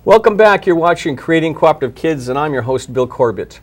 Welcome back. You're watching Creating Cooperative Kids, and I'm your host, Bill Corbett.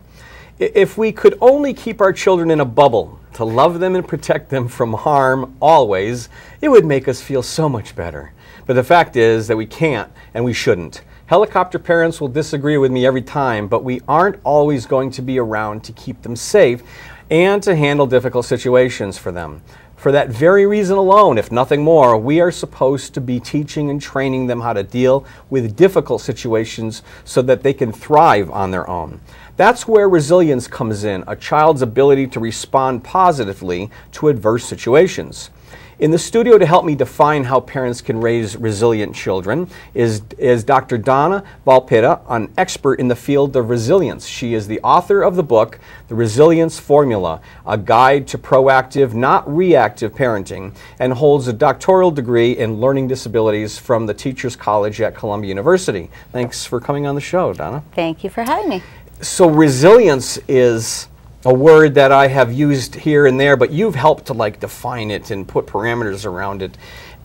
If we could only keep our children in a bubble to love them and protect them from harm always, it would make us feel so much better. But the fact is that we can't and we shouldn't. Helicopter parents will disagree with me every time, but we aren't always going to be around to keep them safe and to handle difficult situations for them. For that very reason alone, if nothing more, we are supposed to be teaching and training them how to deal with difficult situations so that they can thrive on their own. That's where resilience comes in, a child's ability to respond positively to adverse situations. In the studio to help me define how parents can raise resilient children is Dr. Donna Volpitta, an expert in the field of resilience. She is the author of the book, The Resilience Formula, a guide to proactive, not reactive parenting, and holds a doctoral degree in learning disabilities from the Teachers College at Columbia University. Thanks for coming on the show, Donna. Thank you for having me. So resilience is a word that I have used here and there, but you've helped to define it and put parameters around it.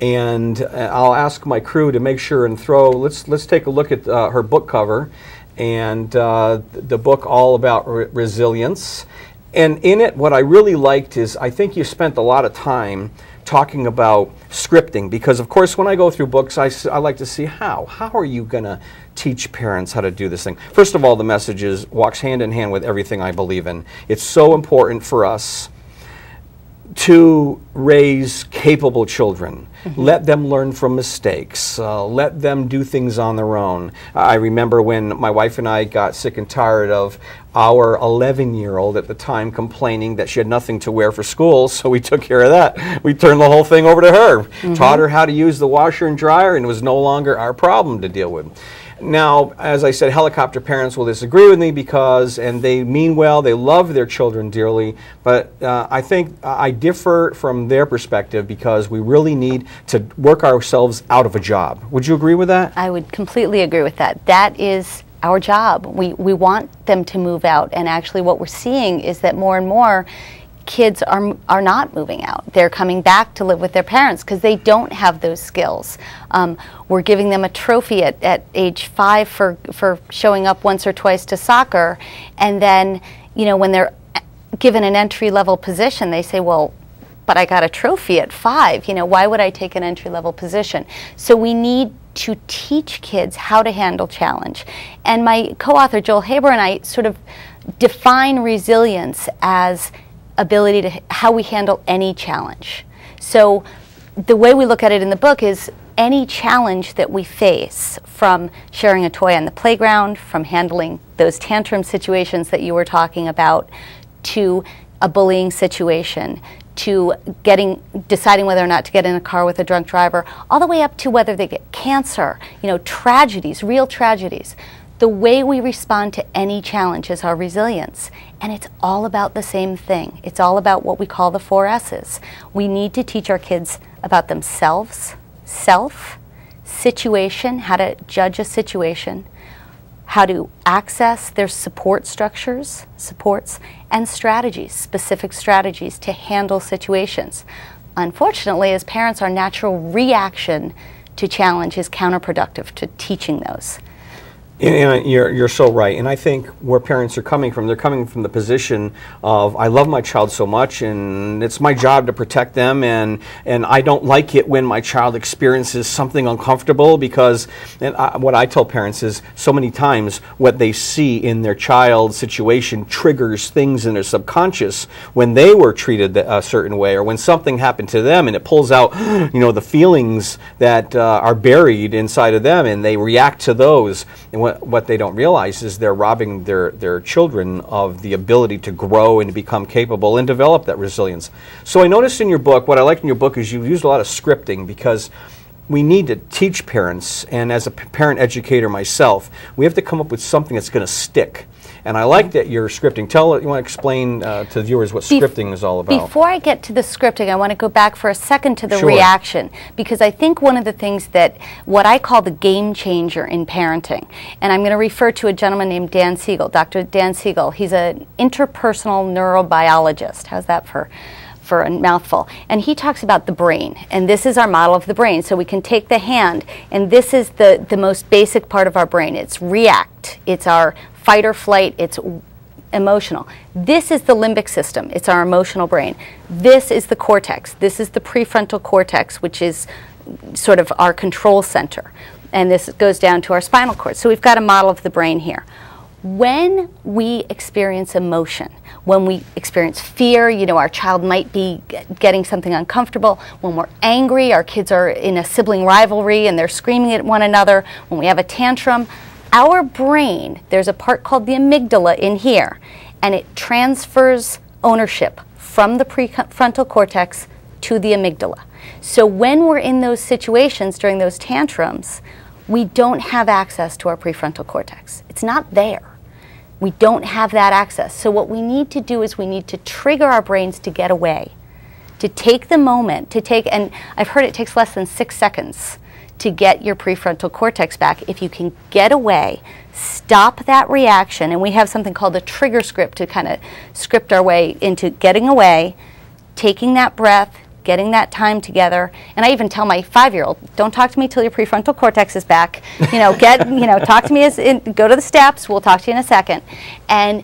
And I'll ask my crew to make sure and let's take a look at her book cover and the book all about resilience. And in it, what I really liked is I think you spent a lot of time talking about scripting, because of course when I go through books I like to see how are you going to teach parents how to do this thing. First of all, the message walks hand in hand with everything I believe in. It's so important for us to raise capable children. Let them learn from mistakes. Let them do things on their own. I remember when my wife and I got sick and tired of our 11-year-old at the time complaining that she had nothing to wear for school, so we took care of that. We turned the whole thing over to her, taught her how to use the washer and dryer, and it was no longer our problem to deal with. Now, as I said, helicopter parents will disagree with me and they mean well, they love their children dearly, but I think I differ from their perspective because we really need to work ourselves out of a job. Would you agree with that? I would completely agree with that. That is our job. We want them to move out, and actually what we're seeing is that more and more kids are not moving out. They're coming back to live with their parents because they don't have those skills. We're giving them a trophy at age 5 for showing up once or twice to soccer, and then when they're given an entry-level position, they say, well, but I got a trophy at 5. Why would I take an entry-level position? So we need to teach kids how to handle challenge. And my co-author Joel Haber and I sort of define resilience as ability to how we handle any challenge. So the way we look at it in the book is any challenge that we face, from sharing a toy on the playground, from handling those tantrum situations that you were talking about, to a bullying situation, to deciding whether or not to get in a car with a drunk driver, all the way up to whether they get cancer, tragedies, real tragedies. The way we respond to any challenge is our resilience, and it's all about the same thing. It's all about what we call the 4 S's. We need to teach our kids about themselves, self, situation, how to judge a situation, how to access their support structures, supports, and strategies, specific strategies to handle situations. Unfortunately, as parents, our natural reaction to challenge is counterproductive to teaching those. And you're so right. And I think where parents are coming from, they're coming from the position of, I love my child so much and it's my job to protect them, and I don't like it when my child experiences something uncomfortable, because what I tell parents is so many times what they see in their child's situation triggers things in their subconscious when they were treated a certain way, or when something happened to them, and it pulls out the feelings that are buried inside of them, and they react to those. And what they don't realize is they're robbing their children of the ability to grow and to become capable and develop that resilience. So I noticed in your book, what I liked in your book is you used a lot of scripting, because we need to teach parents, and as a parent educator myself, we have to come up with something that's going to stick. And I like that you're scripting. You want to explain to the viewers what scripting is all about? Before I get to the scripting, I want to go back for a second to the reaction, because I think one of the things what I call the game changer in parenting, and I'm going to refer to a gentleman named Dan Siegel, Dr. Dan Siegel. He's an interpersonal neurobiologist. How's that for for a mouthful. And he talks about the brain, and this is our model of the brain. So we can take the hand, and this is the most basic part of our brain. It's react, it's our fight or flight, it's emotional. This is the limbic system, it's our emotional brain. This is the cortex, this is the prefrontal cortex, which is sort of our control center. And this goes down to our spinal cord. So we've got a model of the brain here. When we experience emotion, when we experience fear, you know, our child might be getting something uncomfortable. When we're angry, our kids are in a sibling rivalry and they're screaming at one another. When we have a tantrum, our brain, there's a part called the amygdala in here, and it transfers ownership from the prefrontal cortex to the amygdala. So when we're in those situations during those tantrums, we don't have access to our prefrontal cortex. It's not there. We don't have that access. So what we need to do is we need to trigger our brains to get away, to take the moment, to take, and I've heard it takes less than 6 seconds to get your prefrontal cortex back. If you can get away, stop that reaction, and we have something called a trigger script to kind of script our way into getting away, taking that breath, getting that time together. And I even tell my 5-year-old, don't talk to me till your prefrontal cortex is back. You know, talk to me go to the steps, we'll talk to you in a second. And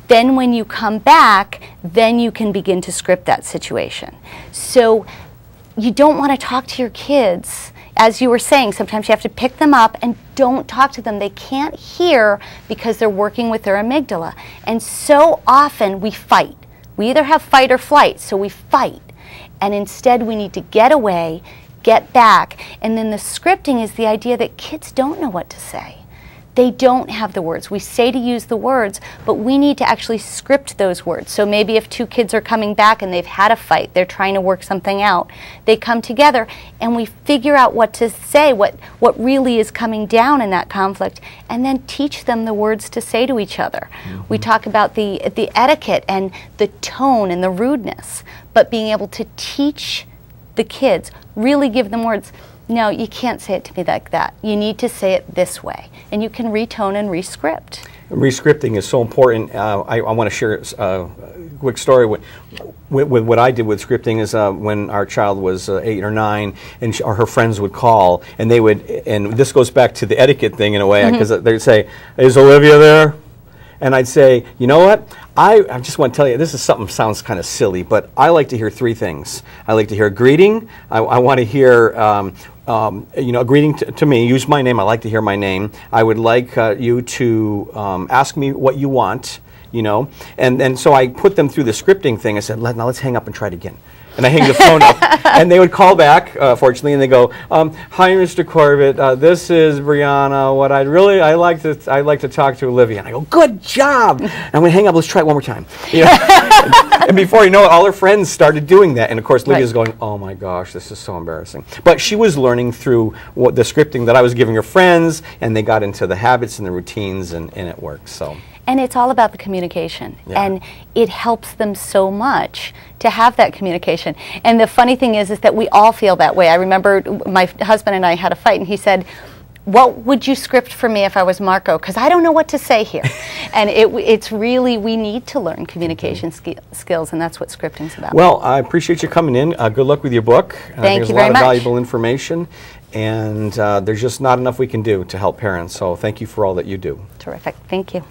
then when you come back, then you can begin to script that situation. So you don't want to talk to your kids. As you were saying, sometimes you have to pick them up and don't talk to them. They can't hear because they're working with their amygdala. And so often we fight. We either have fight or flight, so we fight. And instead we need to get away, get back. And then the scripting is the idea that kids don't know what to say. They don't have the words. We say to use the words, but we need to actually script those words. So maybe if 2 kids are coming back and they've had a fight, they're trying to work something out, they come together and we figure out what to say, what really is coming down in that conflict, and then teach them the words to say to each other. Mm-hmm. We talk about the etiquette and the tone and the rudeness, but being able to teach the kids, really give them words. No, you can't say it to me like that. You need to say it this way. And you can retone and rescript. Rescripting is so important. I want to share a quick story with what I did with scripting is when our child was 8 or 9 and her friends would call and they would, and this goes back to the etiquette thing in a way, because they'd say, is Olivia there? And I'd say, you know what? I just want to tell you, this is something that sounds kind of silly, but I like to hear 3 things. I like to hear a greeting. I want to hear, a greeting to me. Use my name. I like to hear my name. I would like you to ask me what you want, And so I put them through the scripting thing. I said, now let's hang up and try it again. And I hang the phone up, and they would call back, fortunately, and they go, "Hi, Mr. Corbett. This is Brianna. What I'd like to talk to Olivia." And I go, "Good job." And I'm going to hang up. Let's try it one more time. And before you know it, all her friends started doing that. And of course, Lydia's going, "Oh my gosh, this is so embarrassing." But she was learning through the scripting that I was giving her friends, and they got into the habits and the routines, and it works. So. And it's all about the communication. Yeah. And it helps them so much to have that communication. And the funny thing is that we all feel that way. I remember my husband and I had a fight, and he said, "What would you script for me if I was Marco? Because I don't know what to say here." And it's really, we need to learn communication skills, and that's what scripting's about. Well, I appreciate you coming in. Good luck with your book. Thank you very much. There's a lot of valuable information, and there's just not enough we can do to help parents. So thank you for all that you do. Terrific. Thank you.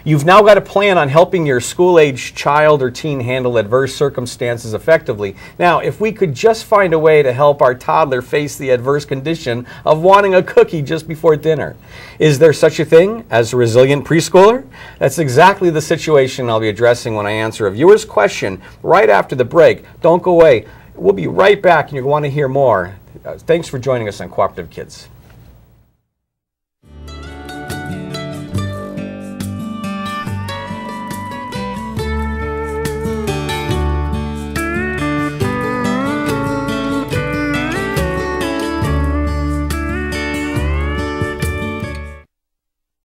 You've now got a plan on helping your school-age child or teen handle adverse circumstances effectively. Now, if we could just find a way to help our toddler face the adverse condition of wanting a cookie just before dinner. Is there such a thing as a resilient preschooler? That's exactly the situation I'll be addressing when I answer a viewer's question right after the break. Don't go away. We'll be right back, and you'll want to hear more. Thanks for joining us on Cooperative Kids.